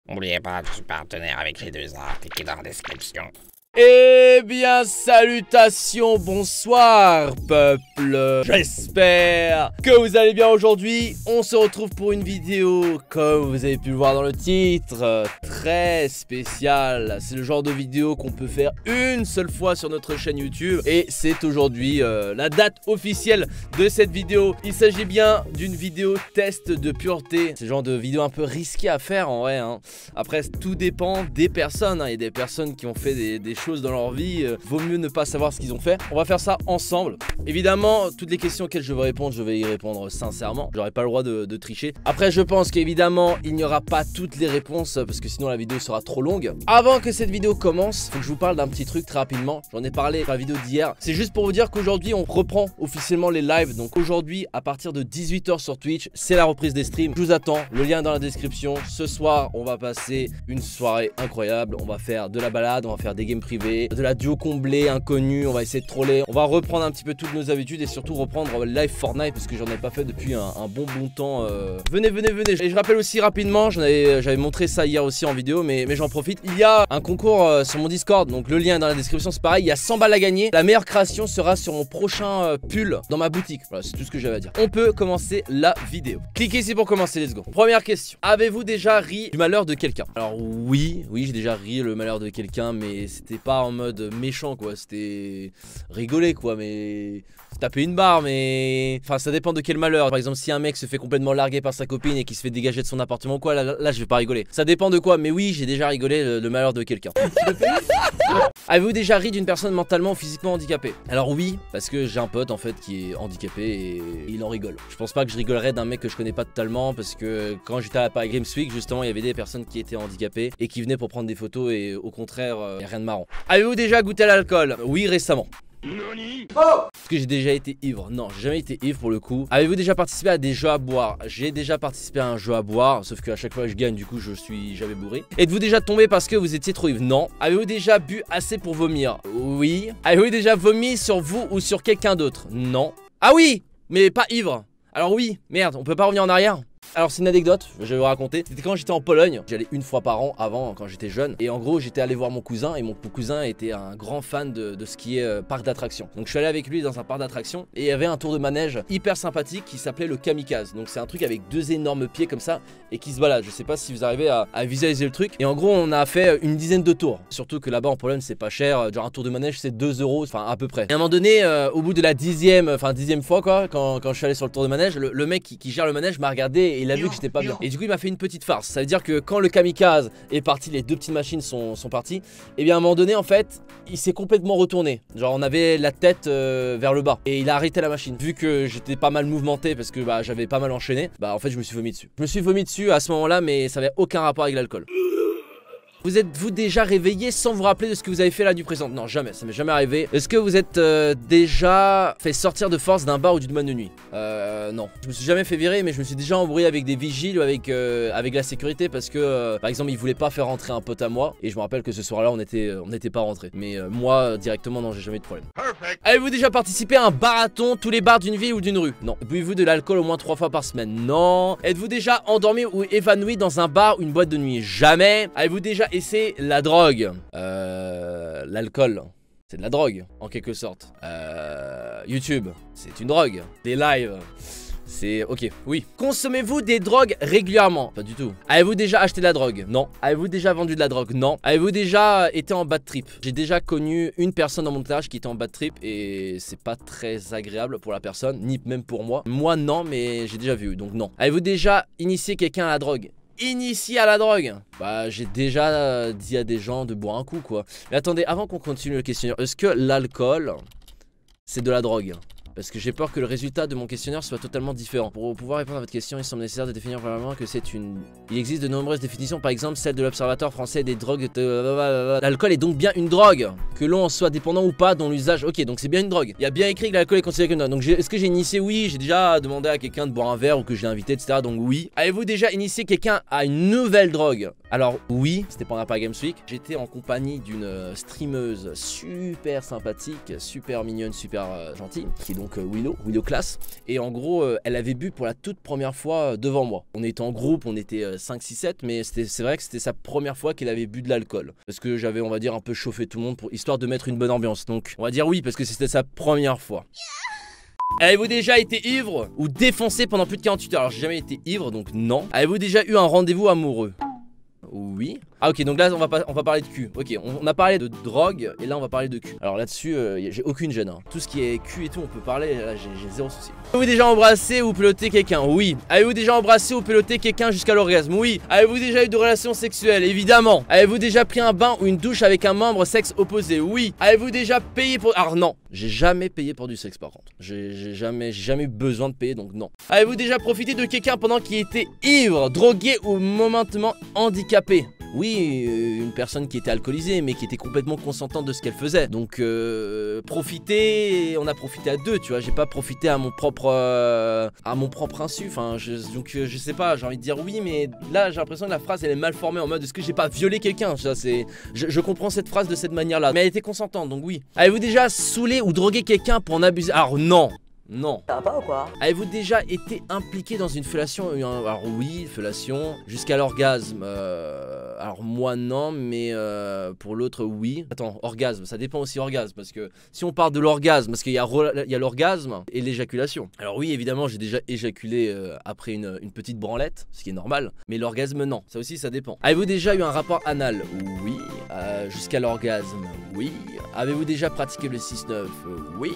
N'oubliez pas de partenaire avec les deux arts qui est dans la description. Eh bien, salutations, bonsoir, peuple. J'espère que vous allez bien aujourd'hui. On se retrouve pour une vidéo, comme vous avez pu le voir dans le titre, très spéciale. C'est le genre de vidéo qu'on peut faire une seule fois sur notre chaîne YouTube. Et c'est aujourd'hui la date officielle de cette vidéo. Il s'agit bien d'une vidéo test de pureté. C'est le genre de vidéo un peu risqué à faire en vrai, hein. Après, tout dépend des personnes, hein. Il y a des personnes qui ont fait des choses dans leur vie, vaut mieux ne pas savoir ce qu'ils ont fait. On va faire ça ensemble. Évidemment, toutes les questions auxquelles je vais répondre, je vais y répondre sincèrement. J'aurai pas le droit de tricher. Après, je pense qu'évidemment, il n'y aura pas toutes les réponses parce que sinon la vidéo sera trop longue. Avant que cette vidéo commence, faut que je vous parle d'un petit truc très rapidement. J'en ai parlé dans la vidéo d'hier. C'est juste pour vous dire qu'aujourd'hui, on reprend officiellement les lives. Donc aujourd'hui, à partir de 18 h sur Twitch, c'est la reprise des streams. Je vous attends. Le lien est dans la description. Ce soir, on va passer une soirée incroyable. On va faire de la balade, on va faire des games privés, de la duo comblée, inconnue, on va essayer de troller. On va reprendre un petit peu toutes nos habitudes et surtout reprendre live Fortnite parce que j'en ai pas fait depuis un bon temps. Venez. Et je rappelle aussi rapidement, j'avais montré ça hier aussi en vidéo, mais j'en profite. Il y a un concours sur mon Discord, donc le lien est dans la description, c'est pareil. Il y a 100 balles à gagner. La meilleure création sera sur mon prochain pull dans ma boutique. Voilà, c'est tout ce que j'avais à dire. On peut commencer la vidéo. Cliquez ici pour commencer, let's go. Première question. Avez-vous déjà ri du malheur de quelqu'un? Alors oui, j'ai déjà ri le malheur de quelqu'un, mais c'était pas en mode méchant quoi, c'était rigoler quoi, mais taper une barre, mais enfin ça dépend de quel malheur. Par exemple, si un mec se fait complètement larguer par sa copine et qui se fait dégager de son appartement ou quoi, là je vais pas rigoler. Ça dépend de quoi, mais oui, j'ai déjà rigolé le malheur de quelqu'un. Avez-vous déjà ri d'une personne mentalement ou physiquement handicapée? Alors oui, parce que j'ai un pote en fait qui est handicapé et il en rigole. Je pense pas que je rigolerais d'un mec que je connais pas totalement, parce que quand j'étais à Paris Games Week, justement, il y avait des personnes qui étaient handicapées et qui venaient pour prendre des photos et au contraire, y a rien de marrant. Avez-vous déjà goûté à l'alcool? Oui, récemment. Est-ce que j'ai déjà été ivre? Non, j'ai jamais été ivre pour le coup. Avez-vous déjà participé à des jeux à boire? J'ai déjà participé à un jeu à boire, sauf qu'à chaque fois que je gagne, du coup, je suis jamais bourré. Êtes-vous déjà tombé parce que vous étiez trop ivre? Non. Avez-vous déjà bu assez pour vomir? Oui. Avez-vous déjà vomi sur vous ou sur quelqu'un d'autre? Non. Ah oui, mais pas ivre. Alors oui, merde, on peut pas revenir en arrière? Alors c'est une anecdote, je vais vous raconter. C'était quand j'étais en Pologne, j'allais une fois par an avant quand j'étais jeune. Et en gros j'étais allé voir mon cousin et mon cousin était un grand fan de ce qui est parc d'attractions. Donc je suis allé avec lui dans un parc d'attractions et il y avait un tour de manège hyper sympathique qui s'appelait le kamikaze. Donc c'est un truc avec deux énormes pieds comme ça et qui se balade. Je sais pas si vous arrivez à visualiser le truc. Et en gros on a fait une dizaine de tours. Surtout que là-bas en Pologne c'est pas cher, genre un tour de manège c'est 2 €, enfin à peu près. Et à un moment donné, au bout de la dixième fois quoi, quand je suis allé sur le tour de manège, le mec qui gère le manège m'a regardé et il a vu que j'étais pas bien. Et du coup il m'a fait une petite farce. Ça veut dire que quand le kamikaze est parti, les deux petites machines sont parties. Et bien à un moment donné en fait il s'est complètement retourné. Genre on avait la tête vers le bas. Et il a arrêté la machine. Vu que j'étais pas mal mouvementé parce que j'avais pas mal enchaîné, en fait je me suis vomi dessus. Je me suis vomi dessus à ce moment là, mais ça avait aucun rapport avec l'alcool. Vous êtes-vous déjà réveillé sans vous rappeler de ce que vous avez fait la nuit présente? Non, jamais, ça m'est jamais arrivé. Est-ce que vous êtes déjà fait sortir de force d'un bar ou d'une boîte de nuit? Non. Je me suis jamais fait virer, mais je me suis déjà embrouillé avec des vigiles ou avec la sécurité parce que, par exemple, ils voulaient pas faire rentrer un pote à moi. Et je me rappelle que ce soir-là, on n'était pas rentré. Mais moi, directement, non, j'ai jamais eu de problème. Avez-vous déjà participé à un marathon, tous les bars d'une ville ou d'une rue? Non. Buvez-vous de l'alcool au moins 3 fois par semaine? Non. Êtes-vous déjà endormi ou évanoui dans un bar ou une boîte de nuit? Jamais. Avez-vous déjà essayé la drogue? L'alcool, c'est de la drogue, en quelque sorte. YouTube, c'est une drogue. Des lives, c'est ok, oui. Consommez-vous des drogues régulièrement? Pas du tout. Avez-vous déjà acheté de la drogue? Non. Avez-vous déjà vendu de la drogue? Non. Avez-vous déjà été en bad trip? J'ai déjà connu une personne dans mon entourage qui était en bad trip et c'est pas très agréable pour la personne, ni même pour moi. Moi non, mais j'ai déjà vu, donc non. Avez-vous déjà initié quelqu'un à la drogue? Initié à la drogue? J'ai déjà dit à des gens de boire un coup quoi. Mais attendez, avant qu'on continue le questionnaire, est-ce que l'alcool c'est de la drogue? Parce que j'ai peur que le résultat de mon questionnaire soit totalement différent. Pour pouvoir répondre à votre question, il semble nécessaire de définir vraiment que c'est une... Il existe de nombreuses définitions, par exemple celle de l'Observatoire français des drogues. L'alcool est donc bien une drogue, que l'on en soit dépendant ou pas, dont l'usage... Ok, donc c'est bien une drogue. Il y a bien écrit que l'alcool est considéré comme une drogue. Donc est-ce que j'ai initié? Oui, j'ai déjà demandé à quelqu'un de boire un verre ou que je l'ai invité, etc. Donc oui. Avez-vous déjà initié quelqu'un à une nouvelle drogue? Alors oui, c'était pendant Paris Games Week. J'étais en compagnie d'une streameuse super sympathique, super mignonne, super gentille, qui est donc donc Willow classe. Et en gros, elle avait bu pour la toute première fois devant moi. On était en groupe, on était 5, 6, 7, mais c'est vrai que c'était sa première fois qu'elle avait bu de l'alcool. Parce que j'avais, on va dire, un peu chauffé tout le monde, histoire de mettre une bonne ambiance. Donc, on va dire oui, parce que c'était sa première fois. Avez-vous déjà été ivre ou défoncé pendant plus de 48 heures? Alors j'ai jamais été ivre, donc non. Avez-vous déjà eu un rendez-vous amoureux? Oui. Ah ok, donc là on va parler de cul. Ok, on a parlé de drogue et là on va parler de cul. Alors là-dessus, j'ai aucune gêne, hein. Tout ce qui est cul et tout, on peut parler, là j'ai zéro souci. Avez-vous déjà embrassé ou peloté quelqu'un? Oui. Avez-vous déjà embrassé ou peloté quelqu'un jusqu'à l'orgasme? Oui. Avez-vous déjà eu de relations sexuelles? Évidemment. Avez-vous déjà pris un bain ou une douche avec un membre sexe opposé? Oui. Avez-vous déjà payé pour... Alors non, j'ai jamais payé pour du sexe par contre. J'ai jamais eu besoin de payer, donc non. Avez-vous déjà profité de quelqu'un pendant qu'il était ivre, drogué ou momentanément handicapé? Oui, une personne qui était alcoolisée mais qui était complètement consentante de ce qu'elle faisait. Donc profiter, on a profité à deux, tu vois. J'ai pas profité à mon propre insu. Enfin, donc je sais pas, j'ai envie de dire oui, mais là j'ai l'impression que la phrase elle est mal formée en mode est-ce que j'ai pas violé quelqu'un? Je comprends cette phrase de cette manière-là, mais elle était consentante, donc oui. Avez-vous déjà saoulé ou drogué quelqu'un pour en abuser? Alors non. Non. Ça va pas ou quoi? Avez-vous déjà été impliqué dans une fellation? Alors oui, fellation, jusqu'à l'orgasme. Alors moi non, mais pour l'autre oui. Attends, orgasme, ça dépend aussi orgasme, parce que si on parle de l'orgasme, parce qu'il y a l'orgasme et l'éjaculation. Alors oui, évidemment, j'ai déjà éjaculé après une petite branlette, ce qui est normal, mais l'orgasme non, ça aussi ça dépend. Avez-vous déjà eu un rapport anal? Oui. Jusqu'à l'orgasme? Oui. Avez-vous déjà pratiqué le 6-9? Oui.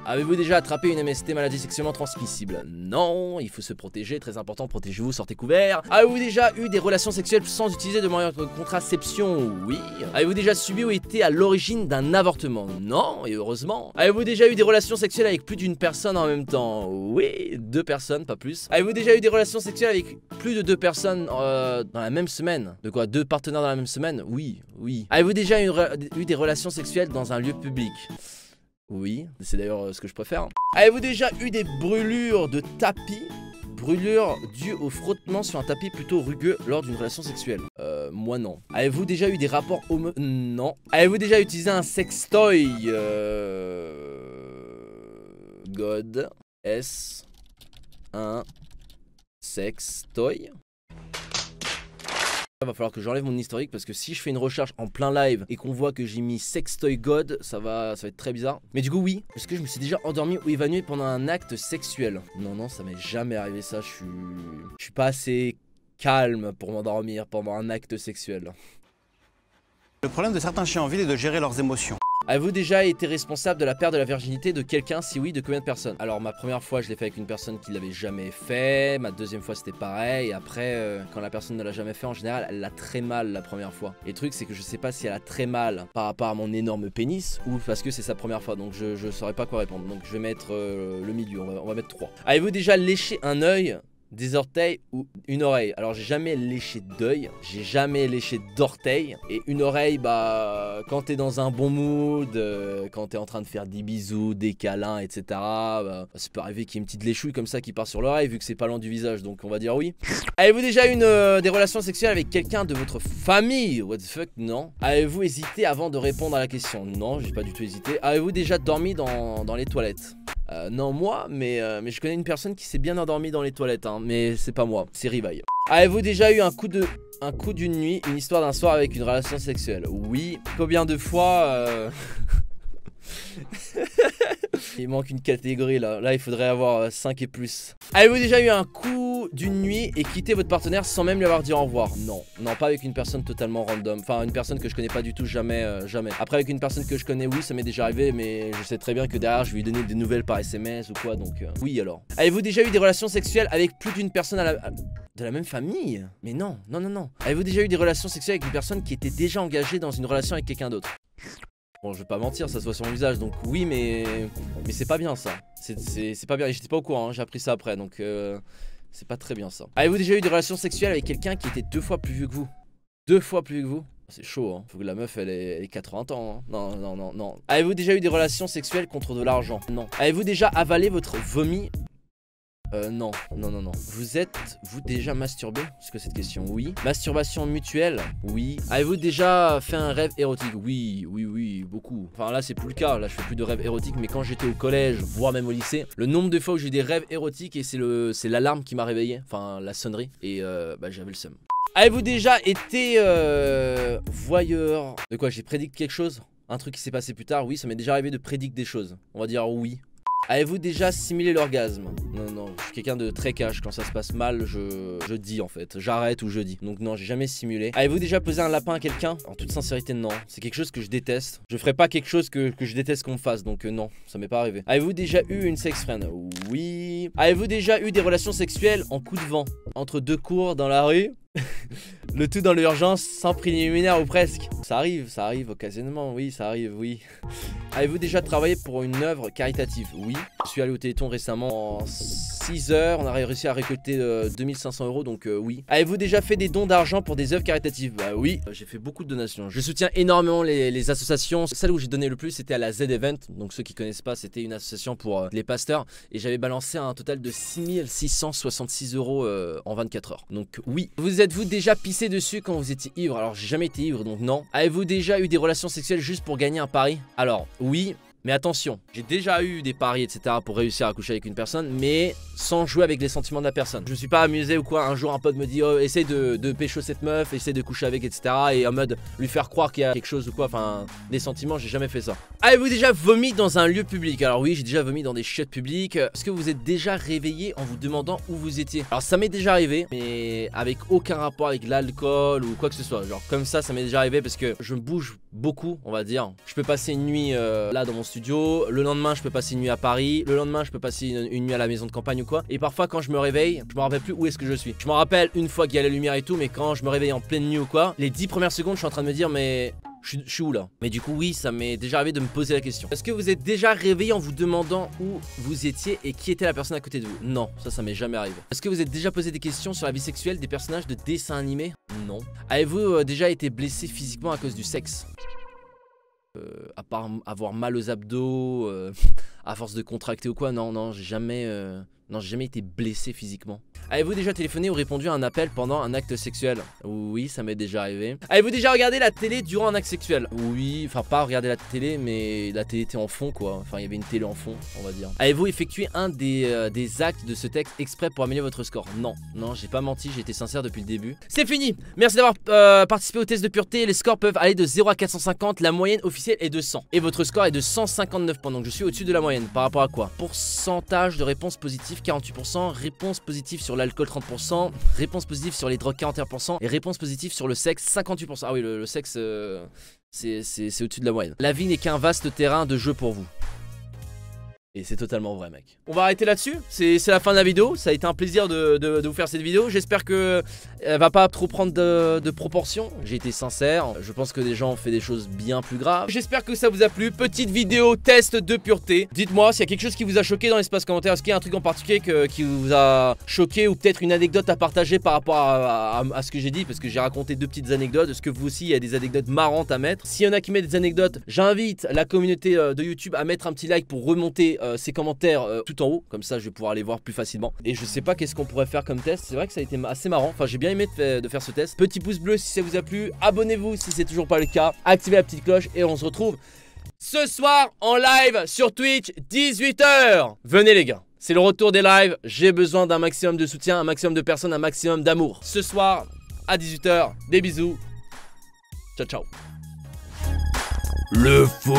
Avez-vous déjà attrapé une MST, maladie sexuellement transmissible? Non, il faut se protéger, très important, protégez-vous, sortez couverts. Avez-vous déjà eu des relations sexuelles sans utiliser de moyens de contraception? Oui. Avez-vous déjà subi ou été à l'origine d'un avortement? Non, et heureusement. Avez-vous déjà eu des relations sexuelles avec plus d'une personne en même temps? Oui, 2 personnes, pas plus. Avez-vous déjà eu des relations sexuelles avec plus de 2 personnes dans la même semaine? De quoi? 2 partenaires dans la même semaine? Oui, oui. Avez-vous déjà eu des relations sexuelles dans un lieu public? Oui, c'est d'ailleurs ce que je préfère. Avez-vous déjà eu des brûlures de tapis? Brûlures dues au frottement sur un tapis plutôt rugueux lors d'une relation sexuelle? Moi non. Avez-vous déjà eu des rapports homo... Non. Avez-vous déjà utilisé un sextoy? God. S. Un sextoy? Il va falloir que j'enlève mon historique parce que si je fais une recherche en plein live et qu'on voit que j'ai mis sextoy god, ça va être très bizarre. Mais du coup oui, est-ce que je me suis déjà endormi ou évanoui pendant un acte sexuel? Non, ça m'est jamais arrivé ça, je suis pas assez calme pour m'endormir pendant un acte sexuel. Le problème de certains chiens en ville est de gérer leurs émotions. Avez-vous déjà été responsable de la perte de la virginité de quelqu'un? Si oui, de combien de personnes? Alors ma première fois je l'ai fait avec une personne qui l'avait jamais fait. Ma deuxième fois c'était pareil. Et après quand la personne ne l'a jamais fait, en général elle l'a très mal la première fois. Et le truc c'est que je sais pas si elle a très mal par rapport à mon énorme pénis ou parce que c'est sa première fois. Donc je saurais pas quoi répondre. Donc je vais mettre le milieu, on va mettre 3. Avez-vous déjà léché un œil, des orteils ou une oreille? Alors j'ai jamais léché d'œil, j'ai jamais léché d'orteil. Et une oreille, bah quand t'es dans un bon mood, quand t'es en train de faire des bisous, des câlins, etc. Bah, ça peut arriver qu'il y ait une petite léchouille comme ça qui part sur l'oreille vu que c'est pas loin du visage, donc on va dire oui. Avez-vous déjà eu des relations sexuelles avec quelqu'un de votre famille? What the fuck? Non. Avez-vous hésité avant de répondre à la question? Non, j'ai pas du tout hésité. Avez-vous déjà dormi dans les toilettes? Non moi, mais je connais une personne qui s'est bien endormie dans les toilettes, hein, mais c'est pas moi, c'est Rivaille. Avez-vous déjà eu un coup d'une nuit, une histoire d'un soir avec une relation sexuelle? Oui. Combien de fois Il manque une catégorie là. Là il faudrait avoir 5 et plus. Avez-vous déjà eu un coup d'une nuit et quitté votre partenaire sans même lui avoir dit au revoir? Non. Non, pas avec une personne totalement random. Enfin une personne que je connais pas du tout, jamais. Après avec une personne que je connais, oui ça m'est déjà arrivé. Mais je sais très bien que derrière je vais lui donner des nouvelles par SMS ou quoi. Donc oui alors. Avez-vous déjà eu des relations sexuelles avec plus d'une personne de la même famille? Mais non. Avez-vous déjà eu des relations sexuelles avec une personne qui était déjà engagée dans une relation avec quelqu'un d'autre? Bon, je vais pas mentir, ça se voit sur mon visage, donc oui, mais c'est pas bien ça. C'est pas bien, j'étais pas au courant, hein, j'ai appris ça après, donc c'est pas très bien ça. Avez-vous déjà eu des relations sexuelles avec quelqu'un qui était 2 fois plus vieux que vous? 2 fois plus vieux que vous? C'est chaud, hein. Faut que la meuf elle ait 80 ans, hein. Non. Avez-vous déjà eu des relations sexuelles contre de l'argent? Non. Avez-vous déjà avalé votre vomi Non. Vous êtes-vous déjà masturbé? Est-ce que cette question? Oui. Masturbation mutuelle? Oui. Avez-vous déjà fait un rêve érotique? Oui, beaucoup. Enfin là c'est plus le cas, là je fais plus de rêves érotiques, mais quand j'étais au collège, voire même au lycée, le nombre de fois où j'ai eu des rêves érotiques et c'est l'alarme qui m'a réveillé, enfin la sonnerie, et bah j'avais le seum. Avez-vous déjà été voyeur? De quoi, j'ai prédit quelque chose? Un truc qui s'est passé plus tard? Oui, ça m'est déjà arrivé de prédire des choses. On va dire oui. Avez-vous déjà simulé l'orgasme? Non, je suis quelqu'un de très cash. Quand ça se passe mal, je dis en fait. J'arrête ou je dis. Donc non, j'ai jamais simulé. Avez-vous déjà posé un lapin à quelqu'un? En toute sincérité, non. C'est quelque chose que je déteste. Je ferai pas quelque chose que je déteste qu'on me fasse. Donc non, ça m'est pas arrivé. Avez-vous déjà eu une sex friend? Oui. Avez-vous déjà eu des relations sexuelles en coup de vent? Entre deux cours dans la rue? Le tout dans l'urgence, sans préliminaire ou presque. Ça arrive occasionnellement, oui, ça arrive, oui. Avez-vous déjà travaillé pour une œuvre caritative? Oui. Je suis allé au Téléthon récemment. En 6 heures, on a réussi à récolter 2500 €, donc oui. Avez-vous déjà fait des dons d'argent pour des œuvres caritatives? Bah oui, j'ai fait beaucoup de donations. Je soutiens énormément les associations. Celle où j'ai donné le plus, c'était à la Z-Event. Donc ceux qui connaissent pas, c'était une association pour les pasteurs. Et j'avais balancé un total de 6666 € en 24 heures. Donc oui. Vous êtes-vous déjà pissé dessus quand vous étiez ivre? Alors j'ai jamais été ivre, donc non. Avez-vous déjà eu des relations sexuelles juste pour gagner un pari? Alors oui. Mais attention, j'ai déjà eu des paris etc pour réussir à coucher avec une personne, mais sans jouer avec les sentiments de la personne. Je me suis pas amusé ou quoi, un jour un pote me dit oh, essaye de pécho cette meuf, essaye de coucher avec etc, et en mode lui faire croire qu'il y a quelque chose ou quoi, enfin des sentiments, j'ai jamais fait ça. Avez-vous déjà vomi dans un lieu public? Alors oui, j'ai déjà vomi dans des chiottes publiques. Est-ce que vous êtes déjà réveillé en vous demandant où vous étiez? Alors ça m'est déjà arrivé, mais avec aucun rapport avec l'alcool ou quoi que ce soit. Genre comme ça m'est déjà arrivé parce que je bouge beaucoup, on va dire. Je peux passer une nuit là dans mon studio, le lendemain je peux passer une nuit à Paris, le lendemain je peux passer une nuit à la maison de campagne ou quoi, et parfois quand je me réveille, je me rappelle plus où est-ce que je suis. Je me rappelle une fois qu'il y a la lumière et tout, mais quand je me réveille en pleine nuit ou quoi, les 10 premières secondes je suis en train de me dire mais je suis où là? Mais du coup oui, ça m'est déjà arrivé de me poser la question. Est-ce que vous êtes déjà réveillé en vous demandant où vous étiez et qui était la personne à côté de vous? Non, ça m'est jamais arrivé. Est-ce que vous êtes déjà posé des questions sur la vie sexuelle des personnages de dessins animés? Non. Avez-vous déjà été blessé physiquement à cause du sexe? À part avoir mal aux abdos, à force de contracter ou quoi, non, j'ai jamais été blessé physiquement. Avez-vous déjà téléphoné ou répondu à un appel pendant un acte sexuel? Oui, ça m'est déjà arrivé. Avez-vous déjà regardé la télé durant un acte sexuel? Oui, enfin pas regarder la télé, mais la télé était en fond quoi. Enfin il y avait une télé en fond, on va dire. Avez-vous effectué un des actes de ce texte exprès pour améliorer votre score? Non, j'ai pas menti, j'ai été sincère depuis le début. C'est fini. Merci d'avoir participé au test de pureté. Les scores peuvent aller de 0 à 450, la moyenne officielle est de 100. Et votre score est de 159 points, donc je suis au-dessus de la moyenne. Par rapport à quoi? Pourcentage de réponses positives 48%, réponses positives sur l'alcool 30%, réponses positives sur les drogues 41% et réponses positives sur le sexe 58%. Ah oui, le sexe c'est au-dessus de la moyenne. La vie n'est qu'un vaste terrain de jeu pour vous. Et c'est totalement vrai mec. On va arrêter là-dessus, c'est la fin de la vidéo. Ça a été un plaisir de vous faire cette vidéo. J'espère que elle va pas trop prendre de proportions. J'ai été sincère, je pense que des gens ont fait des choses bien plus graves. J'espère que ça vous a plu, petite vidéo test de pureté. Dites-moi s'il y a quelque chose qui vous a choqué dans l'espace commentaire. Est-ce qu'il y a un truc en particulier qui vous a choqué, ou peut-être une anecdote à partager par rapport à ce que j'ai dit, parce que j'ai raconté 2 petites anecdotes. Est-ce que vous aussi il y a des anecdotes marrantes à mettre? S'il y en a qui mettent des anecdotes, j'invite la communauté de YouTube à mettre un petit like pour remonter ces commentaires tout en haut, comme ça je vais pouvoir les voir plus facilement. Et je sais pas qu'est-ce qu'on pourrait faire comme test. C'est vrai que ça a été assez marrant, enfin j'ai bien aimé de faire ce test. Petit pouce bleu si ça vous a plu, abonnez-vous si c'est toujours pas le cas, activez la petite cloche et on se retrouve ce soir en live sur Twitch 18 h. Venez les gars, c'est le retour des lives, j'ai besoin d'un maximum de soutien, un maximum de personnes, un maximum d'amour. Ce soir à 18 h, des bisous, ciao ciao. Le faux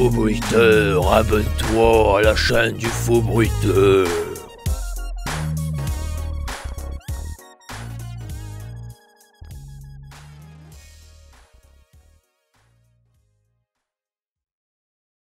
bruiteur, abonne-toi à la chaîne du faux bruiteur.